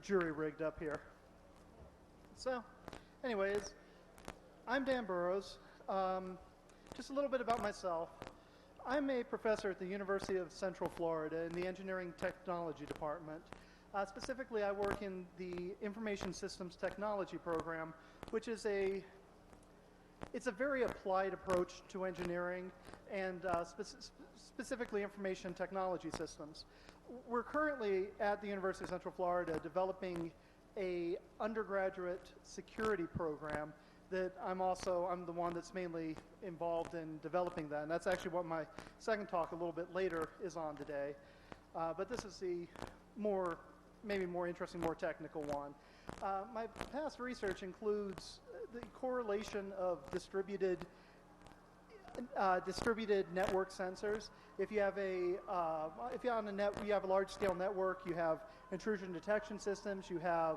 jury-rigged up here. So, anyways, I'm Dan Burroughs. Just a little bit about myself. I'm a professor at the University of Central Florida in the Engineering Technology Department. Specifically, I work in the Information Systems Technology program, which is it's a very applied approach to engineering and specifically information technology systems. We're currently at the University of Central Florida developing a undergraduate security program that I'm the one that's mainly involved in developing that. And that's actually what my second talk a little bit later is on today. But this is the maybe more interesting, more technical one. My past research includes the correlation of distributed network sensors. If you have you have a large-scale network, you have intrusion detection systems, you have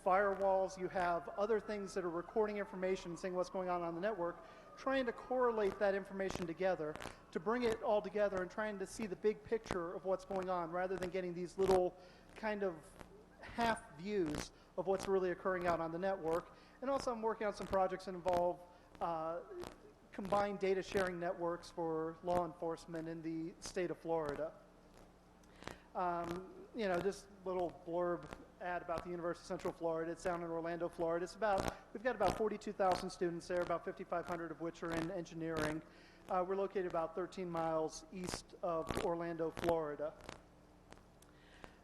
firewalls, you have other things that are recording information, seeing what's going on the network, trying to correlate that information together, to bring it all together and trying to see the big picture of what's going on, rather than getting these little kind of half views of what's really occurring out on the network. And also I'm working on some projects that involve combined data sharing networks for law enforcement in the state of Florida. This little blurb ad about the University of Central Florida. It's down in Orlando, Florida. We've got about 42,000 students there, about 5,500 of which are in engineering. We're located about 13 miles east of Orlando, Florida.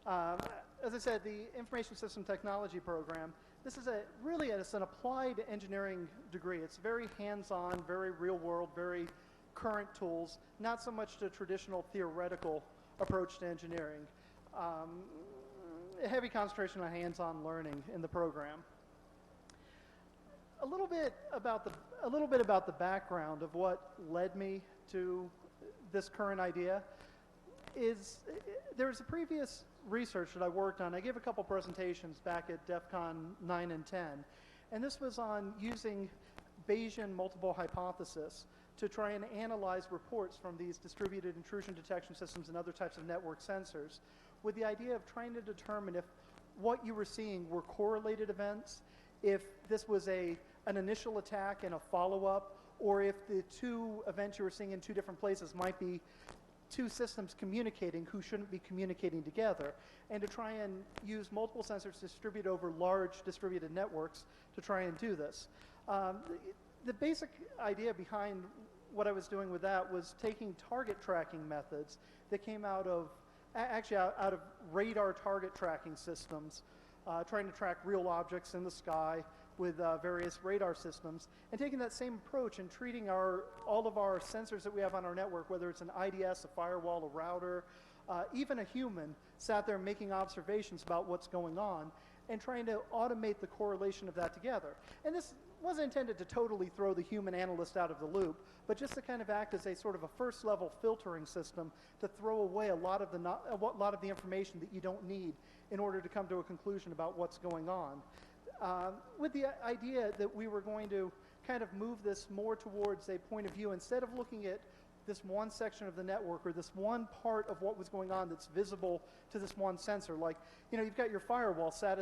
As I said, the Information System Technology program, this is it's an applied engineering degree. It's very hands-on, very real-world, very current tools, not so much the traditional theoretical approach to engineering. A heavy concentration on hands-on learning in the program. A little bit about the background of what led me to this current idea is there's a previous research that I worked on. I gave a couple presentations back at DEF CON 9 and 10, and this was on using Bayesian multiple hypothesis to try and analyze reports from these distributed intrusion detection systems and other types of network sensors, with the idea of trying to determine if what you were seeing were correlated events, if this was an initial attack and a follow-up, or if the two events you were seeing in two different places might be two systems communicating who shouldn't be communicating together, and to try and use multiple sensors distributed over large distributed networks to try and do this. The basic idea behind what I was doing with that was taking target tracking methods that came out of radar target tracking systems, trying to track real objects in the sky with various radar systems, and taking that same approach and treating all of our sensors that we have on our network, whether it's an IDS, a firewall, a router, even a human, sat there making observations about what's going on and trying to automate the correlation of that together. And this wasn't intended to totally throw the human analyst out of the loop, but just to kind of act as a sort of a first-level filtering system to throw away a lot of the information that you don't need in order to come to a conclusion about what's going on. With the idea that we were going to kind of move this more towards a point of view, instead of looking at this one section of the network or this one part of what was going on that's visible to this one sensor. Like, you've got your firewall say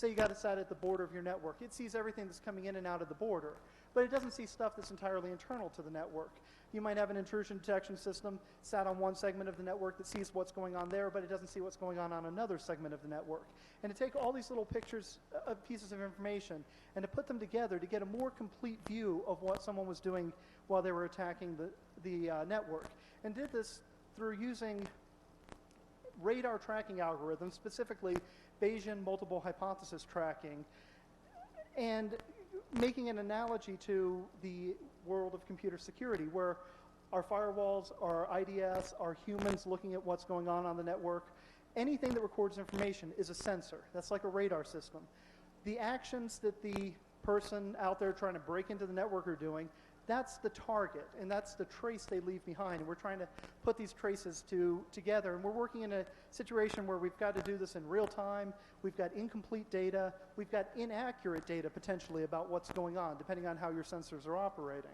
you got it sat at the border of your network. It sees everything that's coming in and out of the border, but it doesn't see stuff that's entirely internal to the network. You might have an intrusion detection system sat on one segment of the network that sees what's going on there, but it doesn't see what's going on another segment of the network. And to take all these little pictures of pieces of information and to put them together to get a more complete view of what someone was doing while they were attacking the network. And did this through using radar tracking algorithms, specifically Bayesian multiple hypothesis tracking, and making an analogy to the world of computer security, where our firewalls, our IDS, our humans looking at what's going on the network, anything that records information is a sensor. That's like a radar system. The actions that the person out there trying to break into the network are doing, that's the target, and that's the trace they leave behind. And we're trying to put these traces together, and we're working in a situation where we've got to do this in real time. We've got incomplete data. We've got inaccurate data, potentially, about what's going on, depending on how your sensors are operating.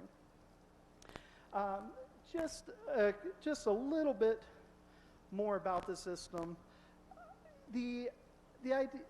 Just a little bit more about the system. The the idea,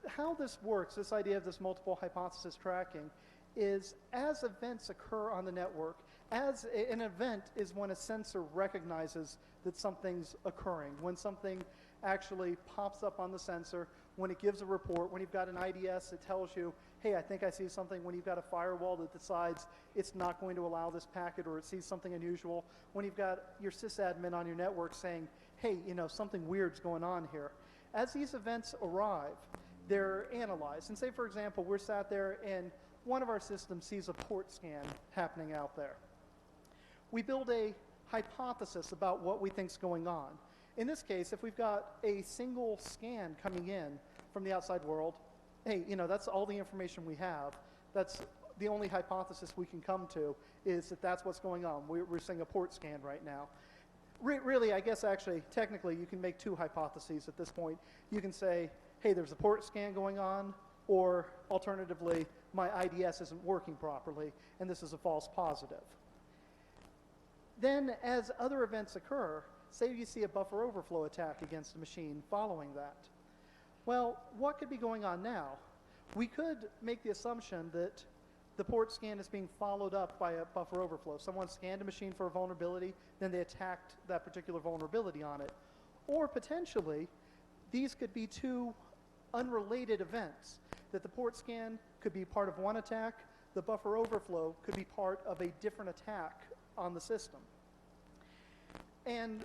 how this works, this idea of this multiple hypothesis tracking, is as events occur on the network, an event is when a sensor recognizes that something's occurring, when something actually pops up on the sensor, when it gives a report, when you've got an IDS that tells you, hey, I think I see something, when you've got a firewall that decides it's not going to allow this packet or it sees something unusual, when you've got your sysadmin on your network saying, hey, something weird's going on here. As these events arrive, they're analyzed. And say, for example, we're sat there and one of our systems sees a port scan happening out there. We build a hypothesis about what we think's going on. In this case, if we've got a single scan coming in from the outside world, hey, that's all the information we have. That's the only hypothesis we can come to, is that that's what's going on. We're seeing a port scan right now. Really, I guess actually, technically, you can make two hypotheses at this point. You can say, hey, there's a port scan going on, or alternatively, my IDS isn't working properly, and this is a false positive. Then, as other events occur, say you see a buffer overflow attack against a machine following that. Well, what could be going on now? We could make the assumption that the port scan is being followed up by a buffer overflow. Someone scanned a machine for a vulnerability, then they attacked that particular vulnerability on it. Or potentially, these could be two unrelated events, that the port scan could be part of one attack, the buffer overflow could be part of a different attack on the system. And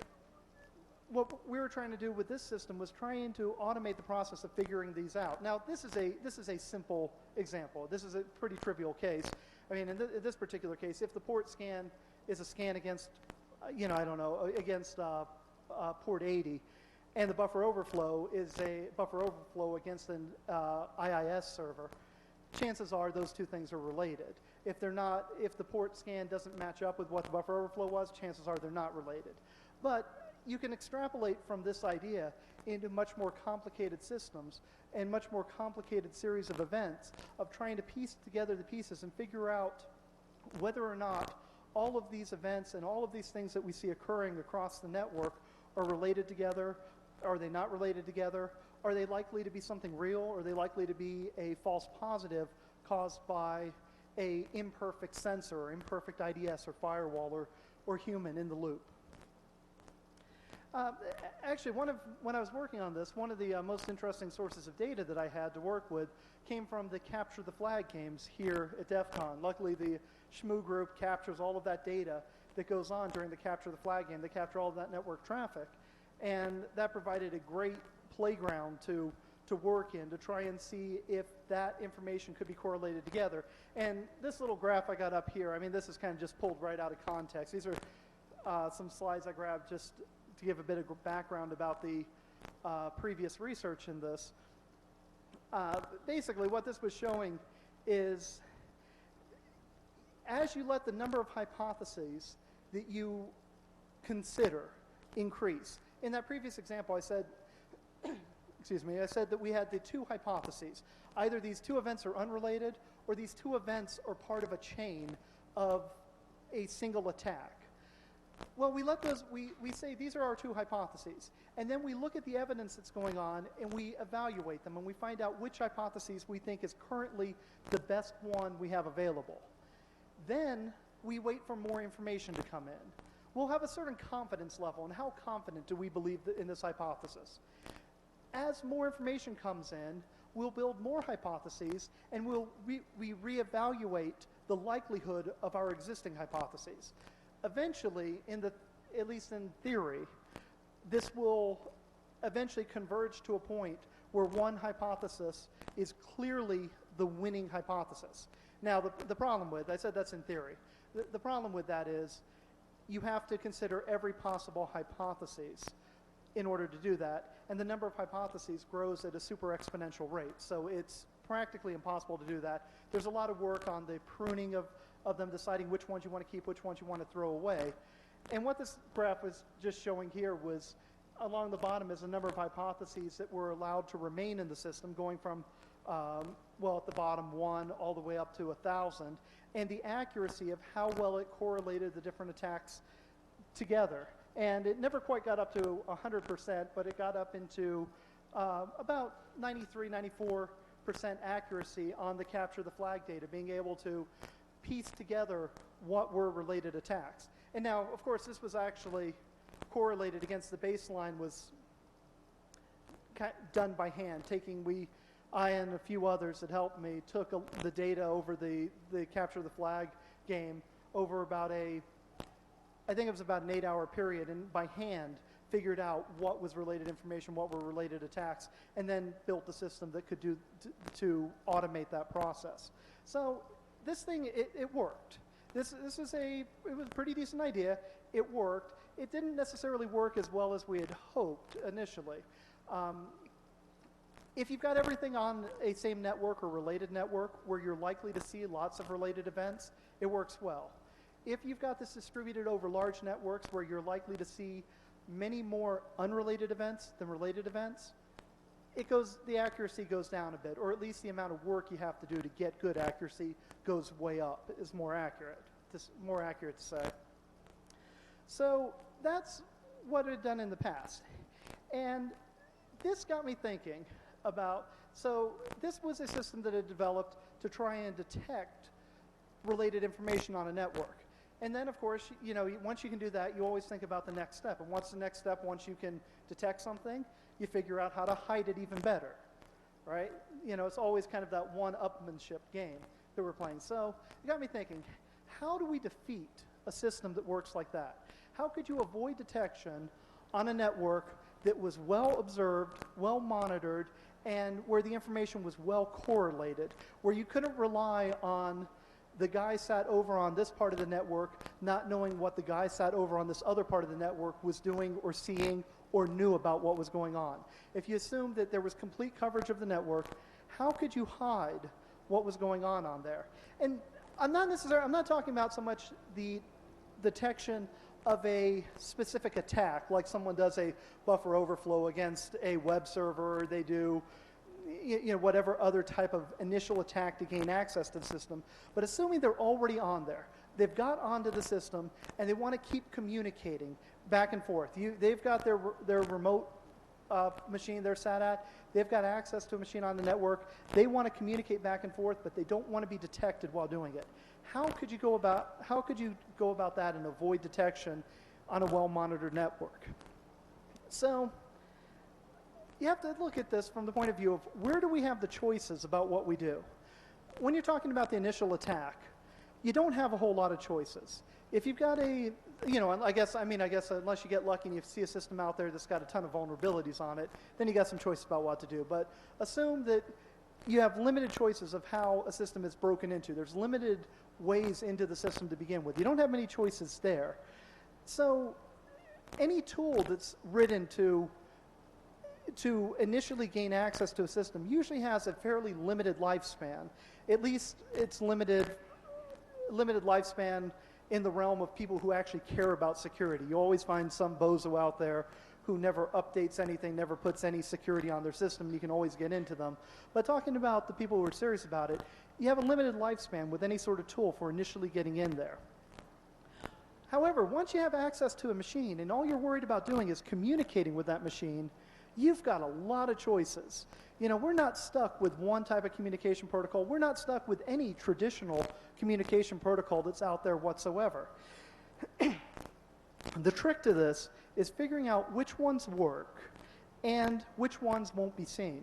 what we were trying to do with this system was trying to automate the process of figuring these out. Now, this is a simple example. This is a pretty trivial case. I mean, in this particular case, if the port scan is a scan against, against port 80, and the buffer overflow is a buffer overflow against an IIS server, chances are those two things are related. If they're not, if the port scan doesn't match up with what the buffer overflow was, chances are they're not related. But you can extrapolate from this idea into much more complicated systems and much more complicated series of events of trying to piece together the pieces and figure out whether or not all of these events and all of these things that we see occurring across the network are related together. Are they not related together? Are they likely to be something real? Or are they likely to be a false positive caused by a imperfect sensor or imperfect IDS or firewall or human in the loop? Actually, when I was working on this, one of the most interesting sources of data that I had to work with came from the Capture the Flag games here at DEF CON. Luckily, the Shmoo group captures all of that data that goes on during the Capture the Flag game. They capture all of that network traffic. And that provided a great playground to work in to try and see if that information could be correlated together. And this little graph I got up here, I mean, this is kind of just pulled right out of context. These are some slides I grabbed just to give a bit of background about the previous research in this. Basically, what this was showing is as you let the number of hypotheses that you consider increase. In that previous example, I said, I said that we had the two hypotheses. Either these two events are unrelated, or these two events are part of a chain of a single attack. Well, we let those, we say these are our two hypotheses, and then we look at the evidence that's going on, and we evaluate them, and we find out which hypotheses we think is currently the best one we have available. Then we wait for more information to come in. We'll have a certain confidence level, and how confident do we believe in this hypothesis? As more information comes in, we'll build more hypotheses, and we reevaluate the likelihood of our existing hypotheses. Eventually, at least in theory, this will eventually converge to a point where one hypothesis is clearly the winning hypothesis. Now, the problem with, I said that's in theory, the problem with that is you have to consider every possible hypothesis in order to do that, and the number of hypotheses grows at a super exponential rate, so it's practically impossible to do that. There's a lot of work on the pruning of them, deciding which ones you want to keep, which ones you want to throw away. And what this graph was just showing here was, along the bottom is the number of hypotheses that were allowed to remain in the system, going from, well, at the bottom 1 all the way up to 1,000, and the accuracy of how well it correlated the different attacks together. And it never quite got up to 100%, but it got up into about 93, 94% accuracy on the capture the flag data, being able to piece together what were related attacks. And now, of course, this was actually correlated against the baseline was done by hand. I and a few others that helped me took the data over the capture the flag game over about I think it was about an 8-hour period, and by hand figured out what was related information, what were related attacks, and then built the system that could do to automate that process. So this thing, it worked. It was a pretty decent idea. It worked. It didn't necessarily work as well as we had hoped initially. If you've got everything on a same network or related network where you're likely to see lots of related events, it works well. If you've got this distributed over large networks where you're likely to see many more unrelated events than related events, the accuracy goes down a bit, or at least the amount of work you have to do to get good accuracy goes way up, is more accurate to say. So that's what it had done in the past. And this got me thinking about, so this was a system that had developed to try and detect related information on a network. And then, of course, once you can do that, you always think about the next step. And what's the next step once you can detect something? You figure out how to hide it even better, right? It's always kind of that one-upmanship game that we're playing. So it got me thinking, how do we defeat a system that works like that? How could you avoid detection on a network that was well observed, well monitored, and where the information was well correlated, where you couldn't rely on the guy sat over on this part of the network not knowing what the guy sat over on this other part of the network was doing or seeing or knew about what was going on? If you assumed that there was complete coverage of the network, how could you hide what was going on there? And I'm not talking about so much the detection of a specific attack, like someone does a buffer overflow against a web server, or they do whatever other type of initial attack to gain access to the system. But assuming they're already on there, they've got onto the system, and they want to keep communicating back and forth. They've got their remote machine they're sat at. They've got access to a machine on the network. They want to communicate back and forth, but they don't want to be detected while doing it. How could you go about that and avoid detection on a well-monitored network? So you have to look at this from the point of view of where do we have the choices about what we do? When you're talking about the initial attack, you don't have a whole lot of choices. If you've got I guess unless you get lucky and you see a system out there that's got a ton of vulnerabilities on it, then you got some choices about what to do. But assume that you have limited choices of how a system is broken into. There's limited ways into the system to begin with. You don't have many choices there. So any tool that's written to initially gain access to a system usually has a fairly limited lifespan. At least it's limited lifespan in the realm of people who actually care about security. You always find some bozo out there who never updates anything, never puts any security on their system. You can always get into them. But talking about the people who are serious about it, you have a limited lifespan with any sort of tool for initially getting in there. However, once you have access to a machine and all you're worried about doing is communicating with that machine, you've got a lot of choices. We're not stuck with one type of communication protocol. We're not stuck with any traditional communication protocol that's out there whatsoever. The trick to this is figuring out which ones work and which ones won't be seen.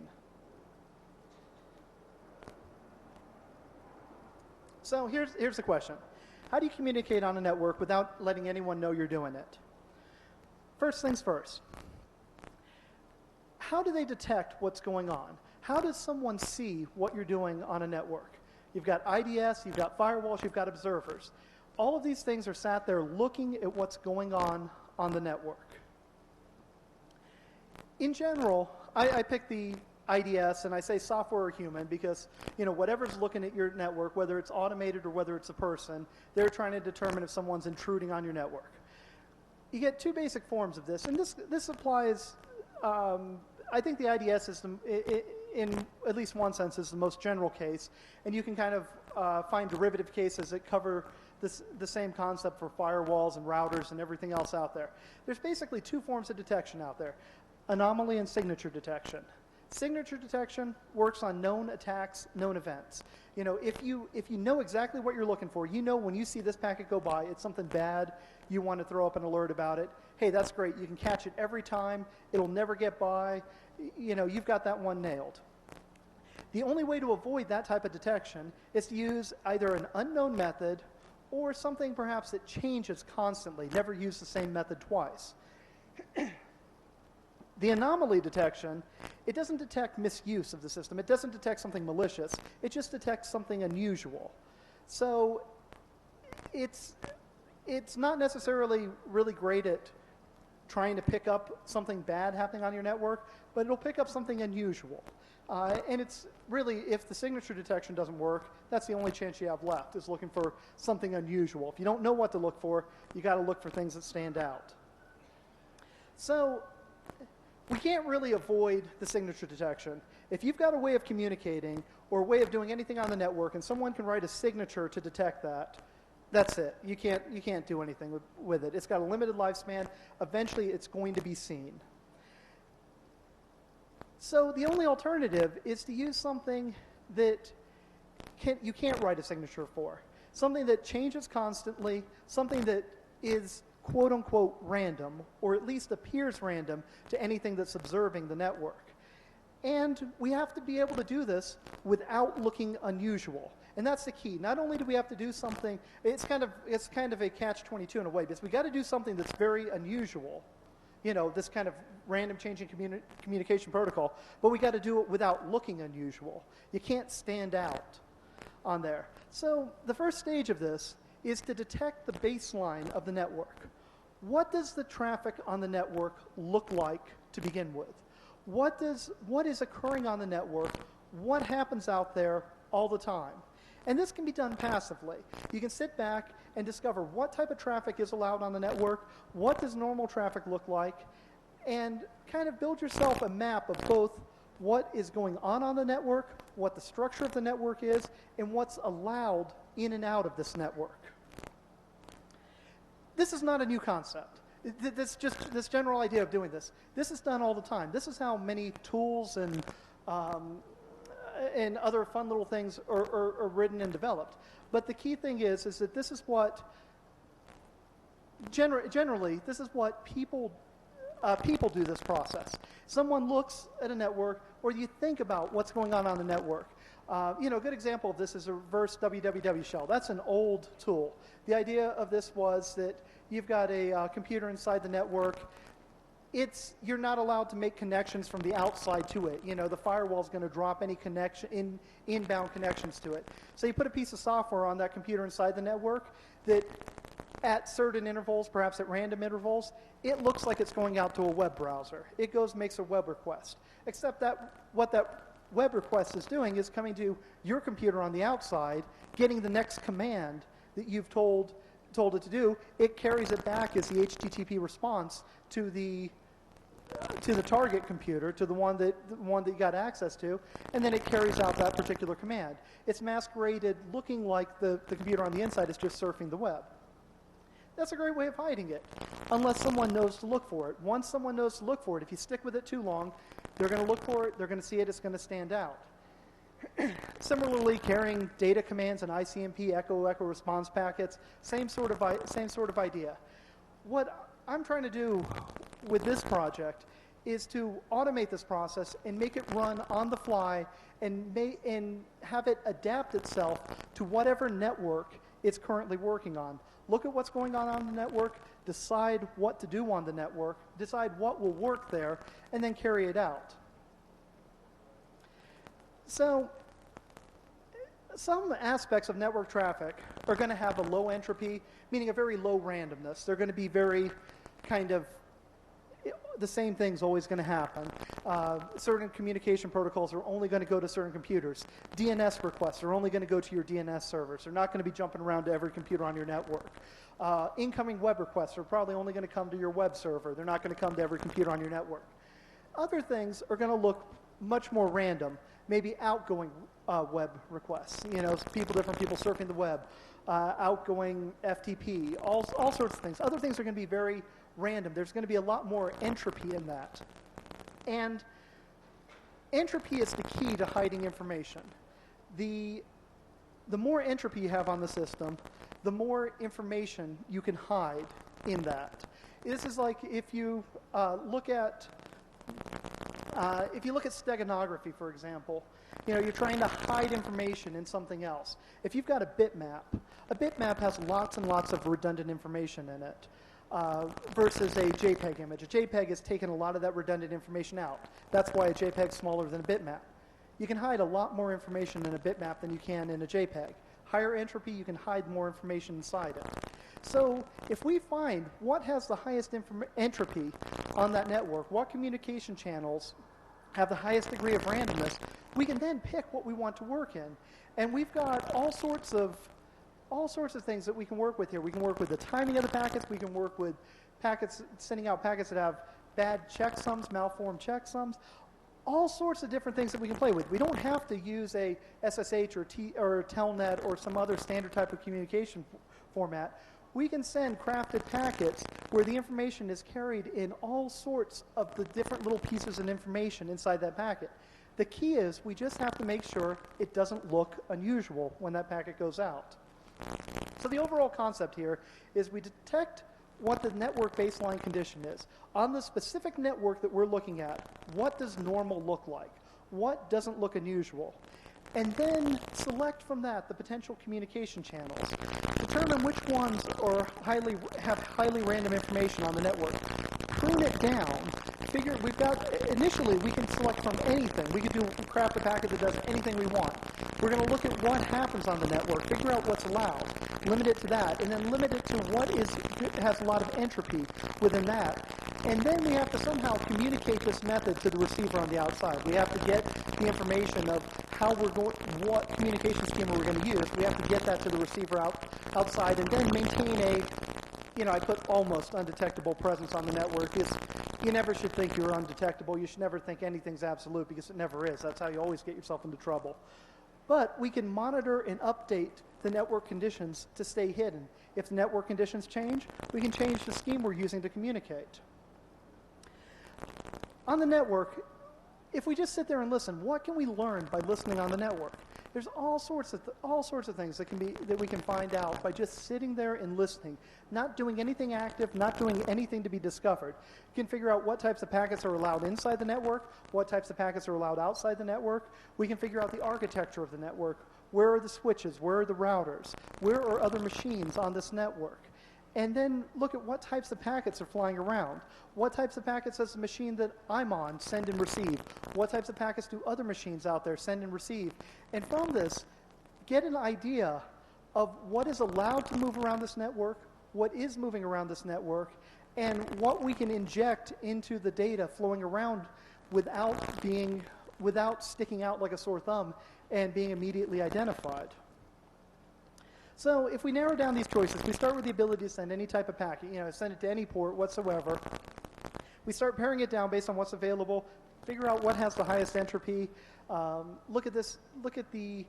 So here's the question. How do you communicate on a network without letting anyone know you're doing it? First things first. How do they detect what's going on? How does someone see what you're doing on a network? You've got IDS, you've got firewalls, you've got observers. All of these things are sat there looking at what's going on the network. In general, I pick the IDS and I say software or human because whatever's looking at your network, whether it's automated or whether it's a person, they're trying to determine if someone's intruding on your network. You get two basic forms of this, and this applies. I think the IDS is, in at least one sense, is the most general case, and you can kind of find derivative cases that cover the same concept for firewalls and routers and everything else out there. There's basically two forms of detection out there: anomaly and signature detection. Signature detection works on known attacks, known events. If you know exactly what you're looking for, when you see this packet go by, it's something bad, you want to throw up an alert about it. Hey, that's great. You can catch it every time. It'll never get by. You've got that one nailed. The only way to avoid that type of detection is to use either an unknown method or something perhaps that changes constantly. Never use the same method twice. The anomaly detection, it doesn't detect misuse of the system. It doesn't detect something malicious. It just detects something unusual. So it's not necessarily really great at trying to pick up something bad happening on your network, but it'll pick up something unusual. And it's really, if the signature detection doesn't work, that's the only chance you have left, is looking for something unusual. If you don't know what to look for, you got to look for things that stand out. So we can't really avoid the signature detection. If you've got a way of communicating or a way of doing anything on the network and someone can write a signature to detect that, that's it. You can't do anything with it. It's got a limited lifespan. Eventually, it's going to be seen. So the only alternative is to use something that you can't write a signature for. Something that changes constantly, something that is quote-unquote random, or at least appears random to anything that's observing the network. And we have to be able to do this without looking unusual. And that's the key. Not only do we have to do something, it's kind of a catch-22 in a way, because we got to do something that's very unusual, this kind of random changing communication protocol, but we got to do it without looking unusual. You can't stand out on there. So the first stage of this is to detect the baseline of the network. What does the traffic on the network look like to begin with? What is occurring on the network? What happens out there all the time? And this can be done passively. You can sit back and discover what type of traffic is allowed on the network, what does normal traffic look like, and kind of build yourself a map of both what is going on the network, what the structure of the network is, and what's allowed in and out of this network. This is not a new concept. This general idea of doing this. This is done all the time. This is how many tools and other fun little things are written and developed. But the key thing is that this is what, generally, this is what people do this process. Someone looks at a network, or you think about what's going on the network. A good example of this is a reverse www shell. That's an old tool. The idea of this was that you've got a computer inside the network. You're not allowed to make connections from the outside to it. The firewall's going to drop any inbound connections to it. So you put a piece of software on that computer inside the network that at certain intervals, perhaps at random intervals, it looks like it's going out to a web browser. It makes a web request. Except that what that web request is doing is coming to your computer on the outside, getting the next command that you've told it to do. It carries it back as the HTTP response to the target computer, to the one that you got access to, and then it carries out that particular command. It's masqueraded looking like the computer on the inside is just surfing the web. That's a great way of hiding it, unless someone knows to look for it. Once someone knows to look for it, if you stick with it too long, they're going to look for it, they're going to see it, it's going to stand out. Similarly, carrying data commands and ICMP, echo response packets, same sort of idea. What I'm trying to do with this project is to automate this process and make it run on the fly and have it adapt itself to whatever network it's currently working on. Look at what's going on the network, decide what to do on the network, decide what will work there, and then carry it out. So some aspects of network traffic are going to have a low entropy, meaning a very low randomness. They're going to be very kind of, the same thing's always going to happen. Certain communication protocols are only going to go to certain computers. DNS requests are only going to go to your DNS servers. They're not going to be jumping around to every computer on your network. Incoming web requests are probably only going to come to your web server. They're not going to come to every computer on your network. Other things are going to look much more random, maybe outgoing web requests. Different people surfing the web, outgoing FTP, all sorts of things. Other things are going to be very random. There's going to be a lot more entropy in that. And Entropy is the key to hiding information. The more entropy you have on the system, the more information you can hide in that. This is like if you look at steganography, for example. You're trying to hide information in something else. If you've got a bitmap has lots and lots of redundant information in it versus a JPEG image. A JPEG has taken a lot of that redundant information out. That's why a JPEG is smaller than a bitmap. You can hide a lot more information in a bitmap than you can in a JPEG. Higher entropy, you can hide more information inside it. So if we find what has the highest entropy on that network, what communication channels have the highest degree of randomness, we can then pick what we want to work in. And we've got all sorts of things that we can work with here. We can work with the timing of the packets. We can work with sending out packets that have bad checksums, malformed checksums, all sorts of different things that we can play with. We don't have to use a SSH or Telnet or some other standard type of communication format. We can send crafted packets where the information is carried in all sorts of the different little pieces of information inside that packet. The key is we just have to make sure it doesn't look unusual when that packet goes out. So the overall concept here is we detect what the network baseline condition is. On the specific network that we're looking at, what does normal look like? What doesn't look unusual? And then select from that the potential communication channels. Determine which ones have highly random information on the network. Prune it down. Initially we can select from anything. We could craft a packet that does anything we want. We're going to look at what happens on the network, figure out what's allowed, limit it to that, and then limit it to what has a lot of entropy within that. And then we have to somehow communicate this method to the receiver on the outside. We have to get the information of what communication schema we're going to use. We have to get that to the receiver outside, and then maintain I put almost undetectable presence on the network. You never should think you're undetectable. You should never think anything's absolute, because it never is. That's how you always get yourself into trouble. But we can monitor and update the network conditions to stay hidden. If the network conditions change, we can change the scheme we're using to communicate. On the network, if we just sit there and listen, what can we learn by listening on the network? There's all sorts of things that we can find out by just sitting there and listening, not doing anything active, not doing anything to be discovered. You can figure out what types of packets are allowed inside the network, what types of packets are allowed outside the network. We can figure out the architecture of the network. Where are the switches? Where are the routers? Where are other machines on this network? And then look at what types of packets are flying around. What types of packets does the machine that I'm on send and receive? What types of packets do other machines out there send and receive? And from this, get an idea of what is allowed to move around this network, what is moving around this network, and what we can inject into the data flowing around without sticking out like a sore thumb and being immediately identified. So if we narrow down these choices, we start with the ability to send any type of packet, send it to any port whatsoever. We start paring it down based on what's available, figure out what has the highest entropy, look at the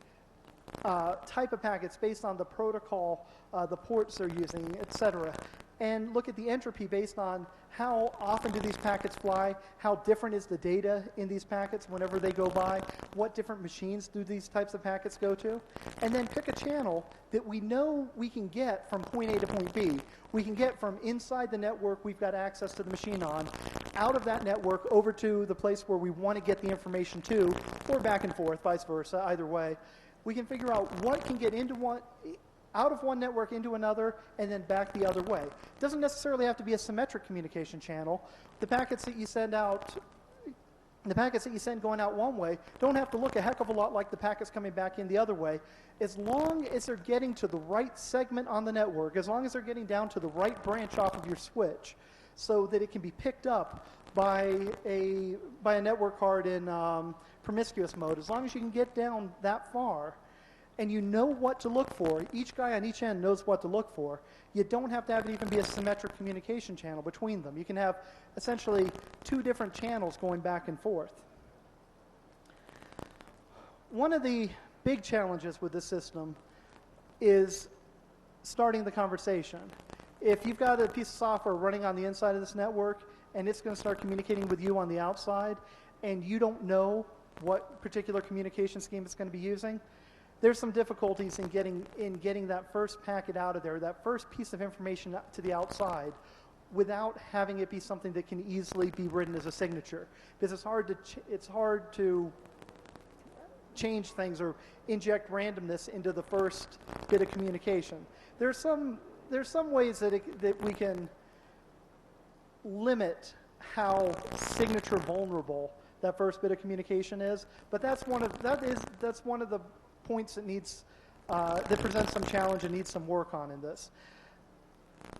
type of packets based on the protocol, the ports they're using, etc. And look at the entropy based on how often do these packets fly, how different is the data in these packets whenever they go by, what different machines do these types of packets go to, and then pick a channel that we know we can get from point A to point B. We can get from inside the network we've got access to the machine on, out of that network over to the place where we want to get the information to, or back and forth, vice versa, either way. We can figure out what can get out of one network into another, and then back the other way. It doesn't necessarily have to be a symmetric communication channel. The packets that you send going out one way don't have to look a heck of a lot like the packets coming back in the other way. As long as they're getting to the right segment on the network, as long as they're getting down to the right branch off of your switch, so that it can be picked up by a network card in promiscuous mode, as long as you can get down that far, and you know what to look for, each guy on each end knows what to look for, you don't have to have it even be a symmetric communication channel between them. You can have essentially two different channels going back and forth. One of the big challenges with this system is starting the conversation. If you've got a piece of software running on the inside of this network and it's going to start communicating with you on the outside, and you don't know what particular communication scheme it's going to be using, there's some difficulties in getting that first packet out of there, that first piece of information to the outside, without having it be something that can easily be written as a signature, because it's hard to change things or inject randomness into the first bit of communication. There's some ways that we can limit how signature vulnerable that first bit of communication is, but that's one of the points that presents some challenge and needs some work on in this.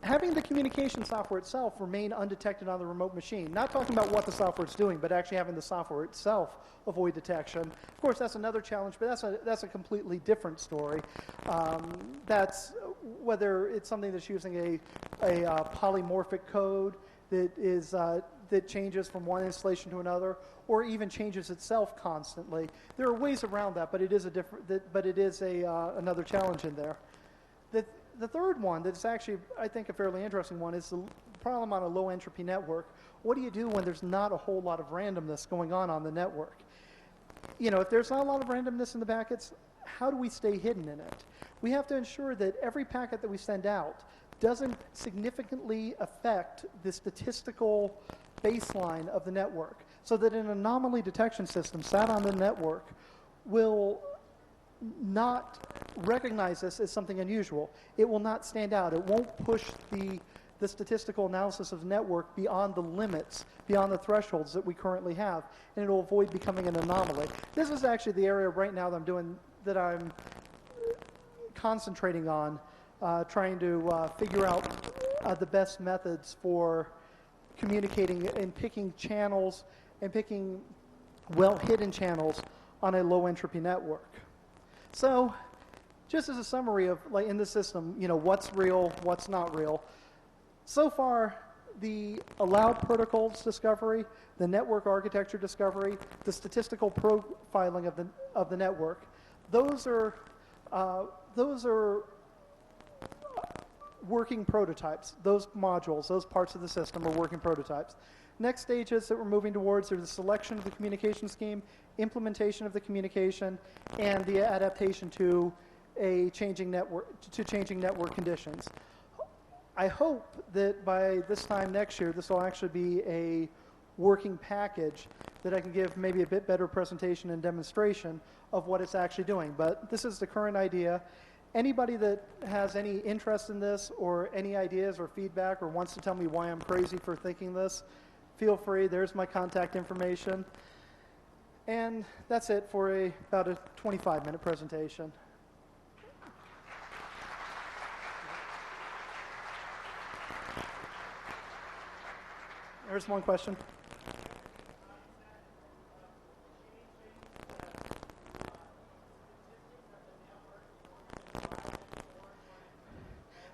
Having the communication software itself remain undetected on the remote machine, not talking about what the software is doing, but actually having the software itself avoid detection. Of course, that's another challenge, but that's a completely different story. That's whether it's something that's using a polymorphic code that changes from one installation to another, or even changes itself constantly. There are ways around that, but it is another challenge in there. The third one that's actually, I think, a fairly interesting one is the problem on a low entropy network. What do you do when there's not a whole lot of randomness going on the network? If there's not a lot of randomness in the packets, how do we stay hidden in it? We have to ensure that every packet that we send out doesn't significantly affect the statistical baseline of the network, so that an anomaly detection system sat on the network will not recognize this as something unusual. It will not stand out. It won't push the statistical analysis of the network beyond the limits, beyond the thresholds that we currently have, and it will avoid becoming an anomaly. This is actually the area right now that I'm concentrating on, trying to figure out the best methods for communicating and picking channels and picking well-hidden channels on a low-entropy network. So, just as a summary of, in the system, what's real, what's not real. So far, the allowed protocols discovery, the network architecture discovery, the statistical profiling of the network, those are working prototypes. Those modules, those parts of the system are working prototypes. Next stages that we're moving towards are the selection of the communication scheme, implementation of the communication, and the adaptation to changing network conditions. I hope that by this time next year, this will actually be a working package that I can give maybe a bit better presentation and demonstration of what it's actually doing. But this is the current idea. Anybody that has any interest in this or any ideas or feedback or wants to tell me why I'm crazy for thinking this, feel free. There's my contact information. And that's it for about a 25-minute presentation. There's one question.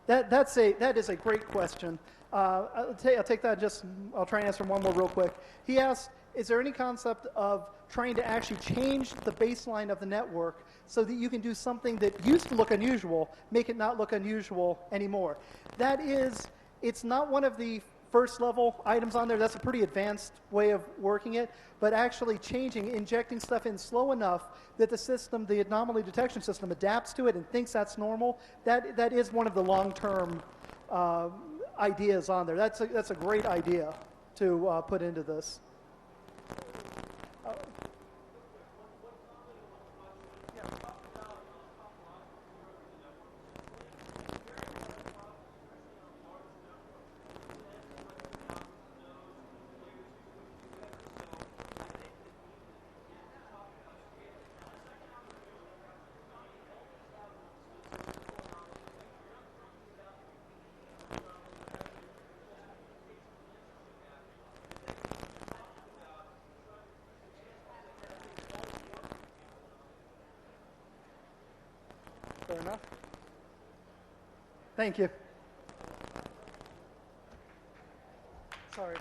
That is a great question. I'll take that. I'll try and answer one more real quick. He asked, is there any concept of trying to actually change the baseline of the network so that you can do something that used to look unusual, make it not look unusual anymore? It's not one of the first level items on there. That's a pretty advanced way of working it, but actually injecting stuff in slow enough that the system, the anomaly detection system, adapts to it and thinks that's normal. That is one of the long-term ideas on there. That's a great idea to put into this. Fair enough. Thank you. Sorry.